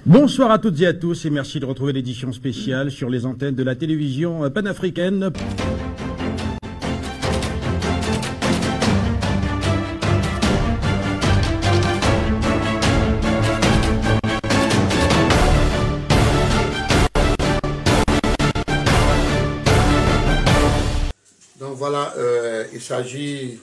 Bonsoir à toutes et à tous et merci de retrouver l'édition spéciale sur les antennes de la télévision panafricaine. Donc voilà, il s'agit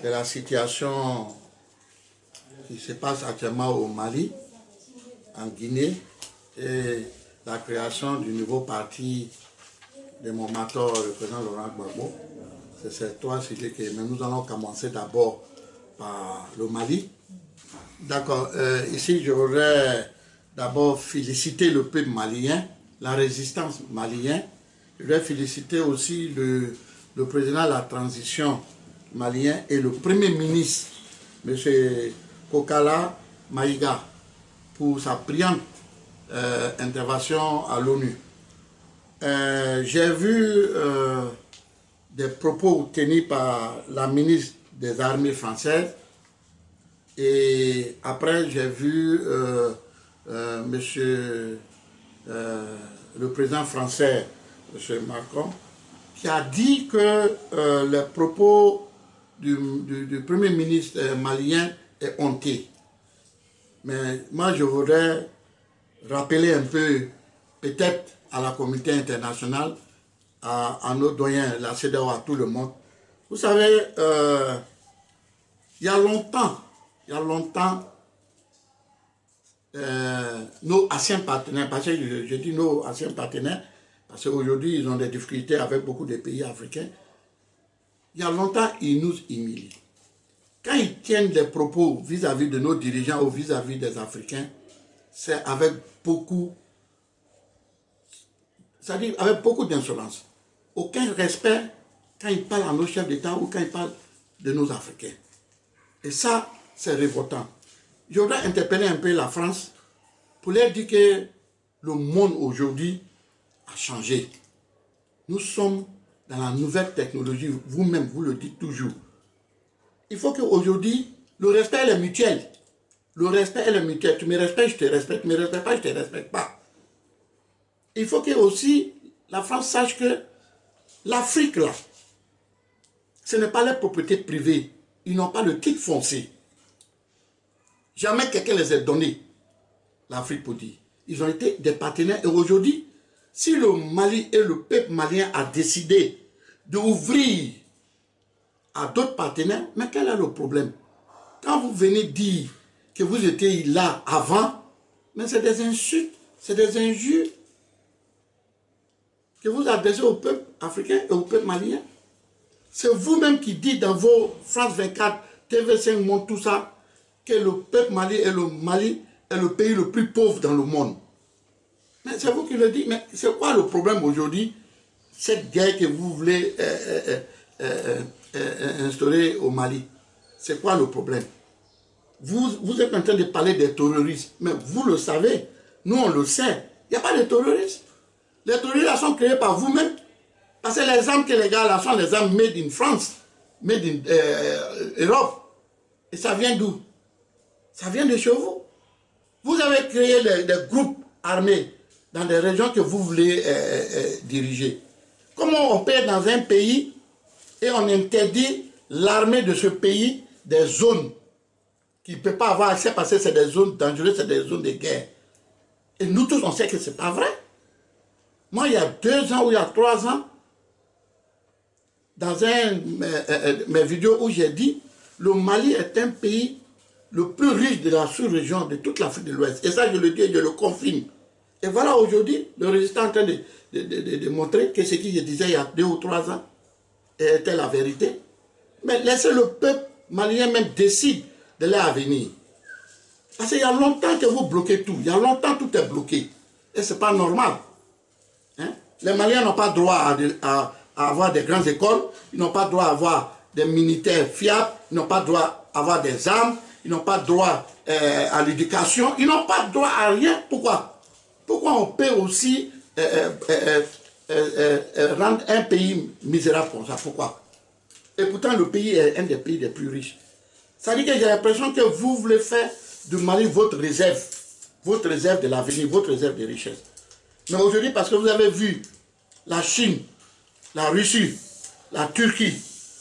de la situation qui se passe actuellement au Mali, en Guinée, et la création du nouveau parti de mon mentor, le président Laurent Gbagbo. C'est ces trois sujets que nous allons commencer d'abord par le Mali. D'accord, ici je voudrais d'abord féliciter le peuple malien, la résistance malienne. Je voudrais féliciter aussi le président de la transition malien et le premier ministre, M. Kokala Maïga, pour sa brillante intervention à l'ONU. J'ai vu des propos tenus par la ministre des Armées françaises et après j'ai vu monsieur le président français, M. Macron, qui a dit que les propos du Premier ministre malien est honteux. Mais moi, je voudrais rappeler un peu, peut-être à la communauté internationale, à nos doyens, la CEDEAO, à tout le monde. Vous savez, il y a longtemps, nos anciens partenaires, parce que je dis nos anciens partenaires, parce qu'aujourd'hui, ils ont des difficultés avec beaucoup de pays africains. Il y a longtemps, ils nous humilient. Quand ils tiennent des propos vis-à-vis de nos dirigeants ou vis-à-vis des Africains, c'est avec beaucoup, c'est-à-dire avec beaucoup d'insolence. Aucun respect quand ils parlent à nos chefs d'État ou quand ils parlent de nos Africains. Et ça, c'est révoltant. Je voudrais interpeller un peu la France pour leur dire que le monde aujourd'hui a changé. Nous sommes dans la nouvelle technologie, vous-même, vous le dites toujours. Il faut qu'aujourd'hui, le respect est mutuel. Le respect est mutuel. Tu me respectes, je te respecte. Tu ne me respectes pas, je ne te respecte pas. Il faut que aussi la France sache que l'Afrique, là, ce n'est pas leur propriété privée. Ils n'ont pas le titre foncier. Jamais quelqu'un les a donné, l'Afrique pour dire. Ils ont été des partenaires. Et aujourd'hui, si le Mali et le peuple malien a décidé d'ouvrir à d'autres partenaires, mais quel est le problème? Quand vous venez dire que vous étiez là avant, mais c'est des insultes, c'est des injures que vous adressez au peuple africain et au peuple malien. C'est vous-même qui dites dans vos France 24, TV5 Monde, tout ça, que le peuple malien est le pays le plus pauvre dans le monde. Mais c'est vous qui le dites. Mais c'est quoi le problème aujourd'hui? Cette guerre que vous voulez instaurer au Mali. C'est quoi le problème? Vous êtes en train de parler des terroristes. Mais vous le savez. Nous, on le sait. Il n'y a pas de terroristes. Les terroristes sont créés par vous-même. Parce que les armes que les gars là sont les armes made in France. Made in Europe. Et ça vient d'où? Ça vient de chez vous. Vous avez créé des groupes armés dans des régions que vous voulez diriger. Comment on peut dans un pays et on interdit l'armée de ce pays des zones qui ne peut pas avoir accès parce que c'est des zones dangereuses, c'est des zones de guerre. Et nous tous, on sait que ce n'est pas vrai. Moi, il y a 2 ans ou il y a 3 ans, dans mes vidéos où j'ai dit, le Mali est un pays le plus riche de la sous-région de toute l'Afrique de l'Ouest. Et ça, je le dis et je le confirme. Et voilà, aujourd'hui, le résistant est en train de montrer que ce que je disais il y a 2 ou 3 ans était la vérité. Mais laissez le peuple malien même décider de leur avenir. Parce qu'il y a longtemps que vous bloquez tout. Il y a longtemps que tout est bloqué. Et ce n'est pas normal. Hein? Les Maliens n'ont pas droit à avoir des grandes écoles. Ils n'ont pas droit à avoir des militaires fiables. Ils n'ont pas droit à avoir des armes. Ils n'ont pas droit à l'éducation. Ils n'ont pas droit à rien. Pourquoi? Pourquoi on peut aussi rendre un pays misérable comme ça? Pourquoi? Et pourtant, le pays est un des pays les plus riches. Ça veut dire que j'ai l'impression que vous voulez faire du Mali votre réserve. votre réserve de l'avenir, votre réserve de richesse. Mais aujourd'hui, parce que vous avez vu la Chine, la Russie, la Turquie,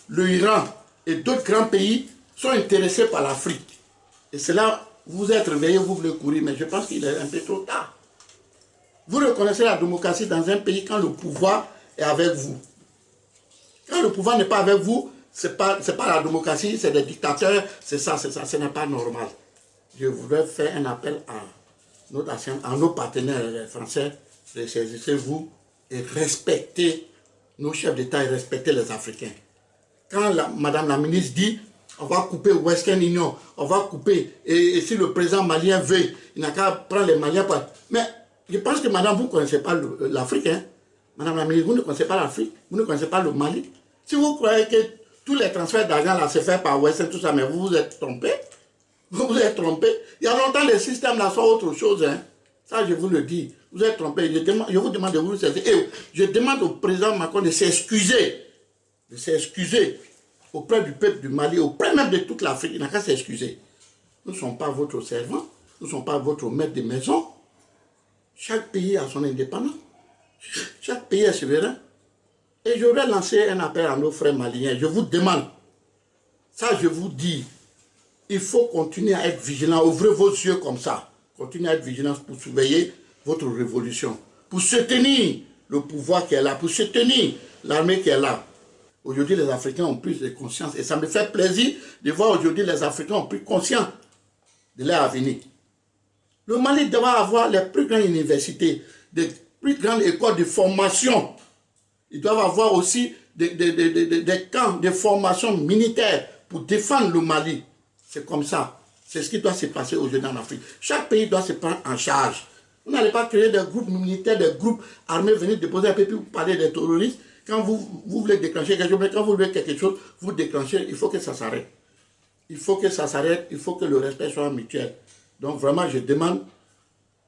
l'Iran et d'autres grands pays sont intéressés par l'Afrique. Et c'est là, vous êtes réveillés, vous voulez courir, mais je pense qu'il est un peu trop tard. Vous reconnaissez la démocratie dans un pays quand le pouvoir est avec vous. Quand le pouvoir n'est pas avec vous, ce n'est pas la démocratie, c'est des dictateurs, c'est ça, ce n'est pas normal. Je voudrais faire un appel à nos partenaires français, ressaisissez-vous et respectez nos chefs d'État et respectez les Africains. Quand Madame la ministre dit, on va couper Western Union, on va couper, et si le président malien veut, il n'a qu'à prendre les Maliens. Mais je pense que madame, vous ne connaissez pas l'Afrique. Hein? Madame la ministre, vous ne connaissez pas l'Afrique, vous ne connaissez pas le Mali. Si vous croyez que tous les transferts d'argent là se font par Western, tout ça, mais vous vous êtes trompé. Vous vous êtes trompé. Il y a longtemps, les systèmes là sont autre chose. Hein? Ça, je vous le dis. Vous êtes trompé. Je vous demande de vous saisir. Et je demande au président Macron de s'excuser. De s'excuser auprès du peuple du Mali, auprès même de toute l'Afrique. Il n'a qu'à s'excuser. Nous ne sommes pas votre servant. Nous ne sommes pas votre maître de maison. Chaque pays a son indépendance. Chaque pays est souverain. Et je voudrais lancer un appel à nos frères maliens. Je vous demande, ça je vous dis, il faut continuer à être vigilant. Ouvrez vos yeux comme ça. Continuez à être vigilant pour surveiller votre révolution. Pour soutenir le pouvoir qui est là. Pour soutenir l'armée qui est là. Aujourd'hui, les Africains ont plus de conscience. Et ça me fait plaisir de voir aujourd'hui les Africains ont plus conscience de leur avenir. Le Mali doit avoir les plus grandes universités, des plus grandes écoles de formation. Ils doivent avoir aussi des camps de formation militaire pour défendre le Mali. C'est comme ça. C'est ce qui doit se passer aujourd'hui en Afrique. Chaque pays doit se prendre en charge. Vous n'allez pas créer des groupes militaires, des groupes armés, venir déposer un peu pour parler des terroristes. Quand vous voulez déclencher quelque chose, mais quand vous voulez quelque chose, vous déclenchez, il faut que ça s'arrête. Il faut que ça s'arrête, il faut que le respect soit mutuel. Donc vraiment, je demande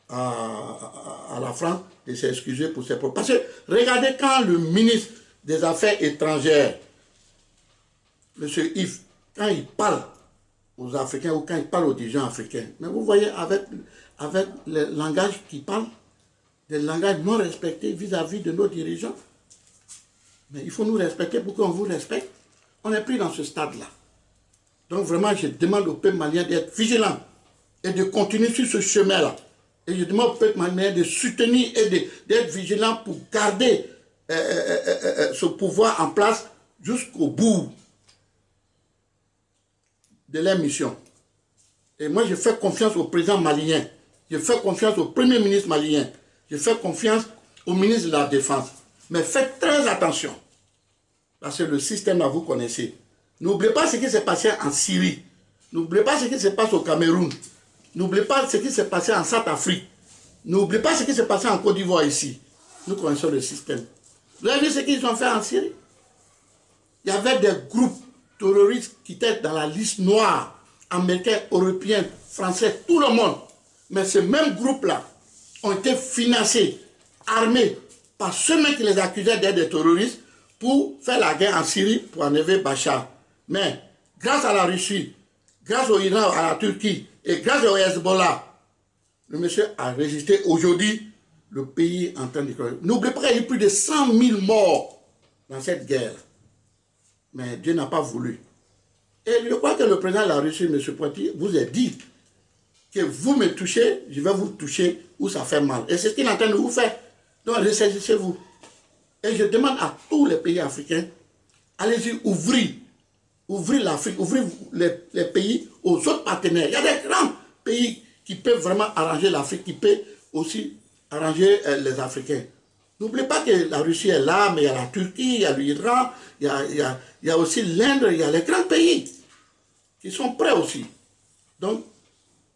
à la France de s'excuser pour ses propos. Parce que regardez quand le ministre des Affaires étrangères, M. Yves, quand il parle aux Africains ou quand il parle aux dirigeants africains, mais vous voyez avec le langage qu'il parle, des langages non respectés vis-à-vis de nos dirigeants. Mais il faut nous respecter pour qu'on vous respecte. On est pris dans ce stade-là. Donc vraiment, je demande au peuple malien d'être vigilant et de continuer sur ce chemin-là. Et je demande au peuple malien de soutenir et d'être vigilant pour garder ce pouvoir en place jusqu'au bout de leur mission. Et moi, je fais confiance au président malien. Je fais confiance au premier ministre malien. Je fais confiance au ministre de la Défense. Mais faites très attention. Parce que le système, là, vous connaissez. N'oubliez pas ce qui s'est passé en Syrie. N'oubliez pas ce qui se passe au Cameroun. N'oubliez pas ce qui s'est passé en Centrafrique. N'oubliez pas ce qui s'est passé en Côte d'Ivoire ici. Nous connaissons le système. Vous avez vu ce qu'ils ont fait en Syrie? Il y avait des groupes terroristes qui étaient dans la liste noire. Américains, Européens, Français, tout le monde. Mais ces mêmes groupes-là ont été financés, armés par ceux-mêmes qui les accusaient d'être des terroristes pour faire la guerre en Syrie pour enlever Bachar. Mais grâce à la Russie, grâce au Iran, à la Turquie et grâce au Hezbollah, le monsieur a résisté. Aujourd'hui, le pays est en train de crever. N'oubliez pas qu'il y a eu plus de 100 000 morts dans cette guerre. Mais Dieu n'a pas voulu. Et je crois que le président de la Russie, M. Poitiers, vous a dit que vous me touchez, je vais vous toucher où ça fait mal. Et c'est ce qu'il est en train de vous faire. Donc, ressaisissez-vous. Et je demande à tous les pays africains, allez-y, ouvrez l'Afrique, ouvrez les pays aux autres partenaires. Il y a des grands pays qui peuvent vraiment arranger l'Afrique, qui peuvent aussi arranger les Africains. N'oubliez pas que la Russie est là, mais il y a la Turquie, il y a l'Iran, il y a aussi l'Inde, il y a les grands pays qui sont prêts aussi. Donc,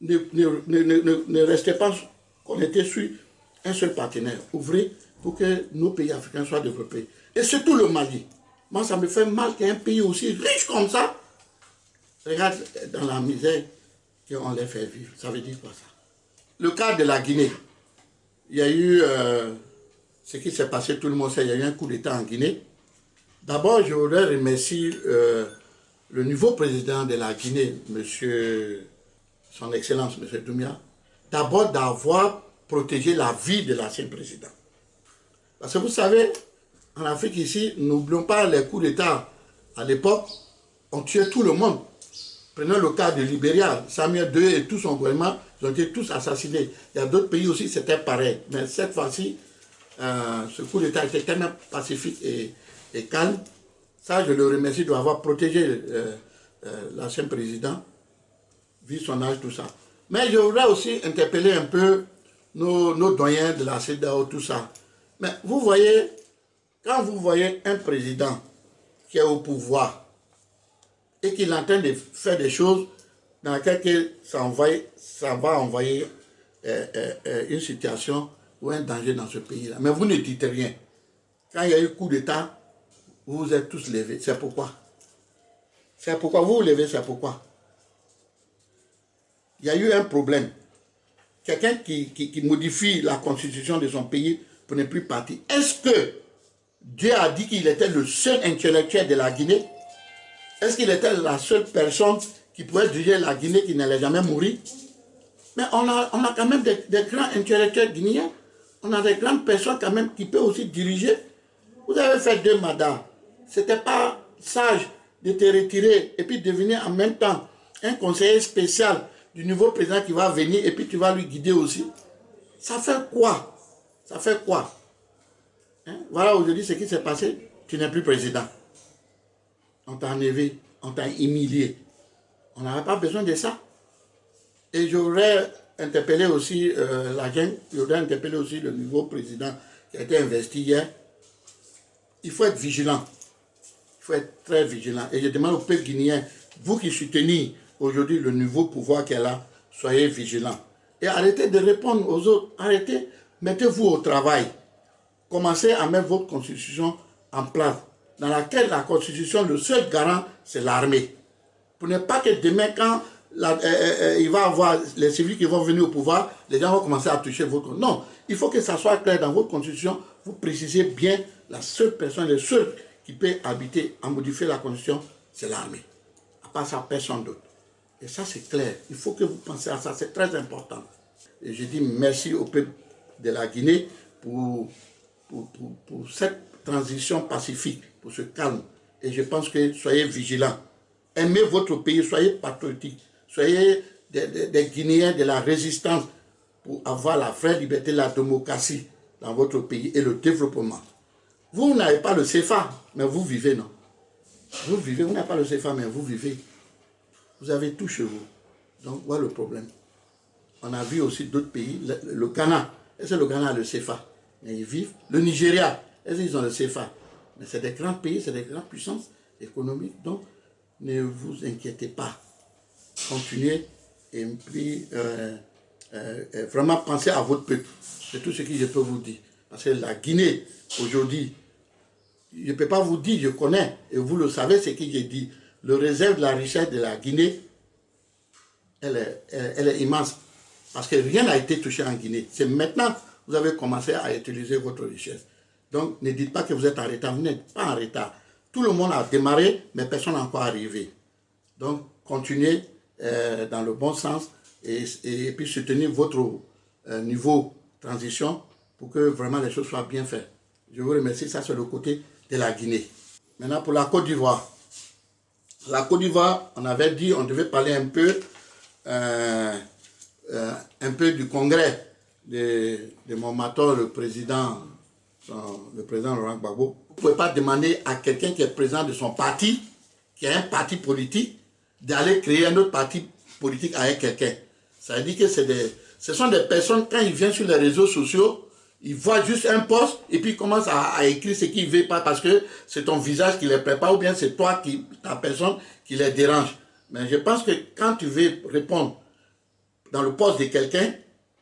ne restez pas connectés sur un seul partenaire. Ouvrez pour que nos pays africains soient développés. Et surtout le Mali. Moi, ça me fait mal qu'un pays aussi riche comme ça regarde dans la misère qu'on les fait vivre. Ça veut dire quoi ça? Le cas de la Guinée. Il y a eu ce qui s'est passé, tout le monde sait, il y a eu un coup d'État en Guinée. D'abord, je voudrais remercier le nouveau président de la Guinée, son Excellence, M. Doumbia, d'abord d'avoir protégé la vie de l'ancien président. Parce que vous savez, en Afrique ici, n'oublions pas les coups d'État. À l'époque, on tuait tout le monde. Prenons le cas de Libéria, Samuel II et tout son gouvernement, ils ont été tous assassinés. Il y a d'autres pays aussi, c'était pareil. Mais cette fois-ci, ce coup d'État était tellement pacifique et calme. Ça, je le remercie d'avoir protégé l'ancien président, vu son âge, tout ça. Mais je voudrais aussi interpeller un peu nos doyens de la CEDEAO, tout ça. Mais vous voyez, quand vous voyez un président qui est au pouvoir et qu'il est en train de faire des choses dans lesquelles ça va envoyer une situation ou un danger dans ce pays-là. Mais vous ne dites rien. Quand il y a eu coup d'État, vous vous êtes tous levés. C'est pourquoi? C'est pourquoi vous vous levez, c'est pourquoi? Il y a eu un problème. Quelqu'un qui modifie la constitution de son pays pour ne plus partir. Est-ce que Dieu a dit qu'il était le seul intellectuel de la Guinée? Est-ce qu'il était la seule personne qui pouvait diriger la Guinée qui n'allait jamais mourir? Mais on a quand même des grands intellectuels guinéens. On a des grandes personnes quand même qui peuvent aussi diriger. Vous avez fait 2 mandats. Ce n'était pas sage de te retirer et puis devenir en même temps un conseiller spécial du nouveau président qui va venir et puis tu vas lui guider aussi. Ça fait quoi? Ça fait quoi? Hein? Voilà aujourd'hui ce qui s'est passé. Tu n'es plus président. On t'a enlevé, on t'a humilié. On n'avait pas besoin de ça. Et j'aurais interpellé aussi la gang, j'aurais interpellé aussi le nouveau président qui a été investi hier. Il faut être vigilant. Il faut être très vigilant. Et je demande au peuple guinéen, vous qui soutenez aujourd'hui le nouveau pouvoir qu'elle a, soyez vigilants. Et arrêtez de répondre aux autres. Arrêtez, mettez-vous au travail. Commencez à mettre votre constitution en place, dans laquelle la constitution, le seul garant, c'est l'armée. Pour ne pas que demain, quand il va y avoir les civils qui vont venir au pouvoir, les gens vont commencer à toucher votre... Non, il faut que ça soit clair dans votre constitution. Vous précisez bien la seule personne, le seul qui peut habiter à modifier la constitution, c'est l'armée. À part ça, personne d'autre. Et ça, c'est clair. Il faut que vous pensiez à ça. C'est très important. Et je dis merci au peuple de la Guinée pour cette transition pacifique, pour ce calme. Et je pense que soyez vigilants. Aimez votre pays, soyez patriotiques. Soyez des Guinéens de la résistance pour avoir la vraie liberté, la démocratie dans votre pays et le développement. Vous n'avez pas le CFA, mais vous vivez, non? Vous vivez, vous n'avez pas le CFA, mais vous vivez. Vous avez tout chez vous. Donc, voilà le problème. On a vu aussi d'autres pays. Le Ghana, est-ce que le Ghana a le CFA? Mais ils vivent. Le Nigeria, est-ce qu'ils ont le CFA? Mais c'est des grands pays, c'est des grandes puissances économiques. Donc, ne vous inquiétez pas. Continuez et puis vraiment pensez à votre peuple. C'est tout ce que je peux vous dire. Parce que la Guinée, aujourd'hui, je ne peux pas vous dire, je connais, et vous le savez, ce que j'ai dit. Le réserve de la richesse de la Guinée, elle est immense. Parce que rien n'a été touché en Guinée. C'est maintenant que vous avez commencé à utiliser votre richesse. Donc, ne dites pas que vous êtes en retard. Vous n'êtes pas en retard. Tout le monde a démarré, mais personne n'est encore arrivé. Donc, continuez dans le bon sens et puis soutenez votre niveau transition pour que vraiment les choses soient bien faites. Je vous remercie. Ça, c'est le côté de la Guinée. Maintenant, pour la Côte d'Ivoire. La Côte d'Ivoire, on avait dit, on devait parler un peu du congrès de mon mentor, le président Laurent Gbagbo. Vous ne pouvez pas demander à quelqu'un qui est président de son parti, qui a un parti politique, d'aller créer un autre parti politique avec quelqu'un. Ça veut dire que ce sont des personnes, quand ils viennent sur les réseaux sociaux, ils voient juste un post et puis ils commencent à écrire ce qu'ils ne veulent pas parce que c'est ton visage qui les prépare ou bien c'est toi, ta personne, qui les dérange. Mais je pense que quand tu veux répondre dans le poste de quelqu'un,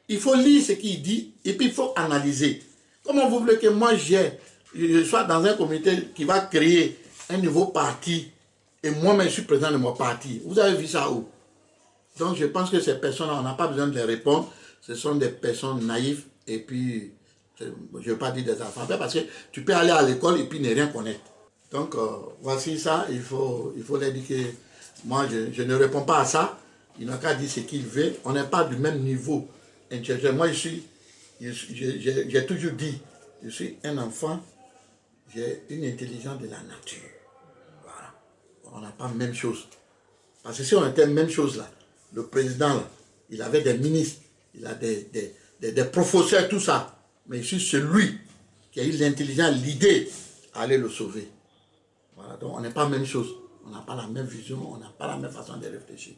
il faut lire ce qu'il dit et puis il faut analyser. Comment vous voulez que moi je sois dans un comité qui va créer un nouveau parti et moi-même je suis président de mon parti? Vous avez vu ça où? Donc je pense que ces personnes-là, on n'a pas besoin de les répondre. Ce sont des personnes naïves et puis, je ne veux pas dire des enfants, parce que tu peux aller à l'école et puis ne rien connaître. Donc voici ça, il faut leur dire que moi je ne réponds pas à ça. Il n'a qu'à dire ce qu'il veut. On n'est pas du même niveau intelligent. Moi, j'ai toujours dit, je suis un enfant, j'ai une intelligence de la nature. Voilà. On n'a pas la même chose. Parce que si on était la même chose là, le président, là, il avait des ministres, il a des professeurs, tout ça. Mais je suis celui qui a eu l'intelligence, l'idée à aller le sauver. Voilà, donc on n'est pas la même chose. On n'a pas la même vision, on n'a pas la même façon de réfléchir.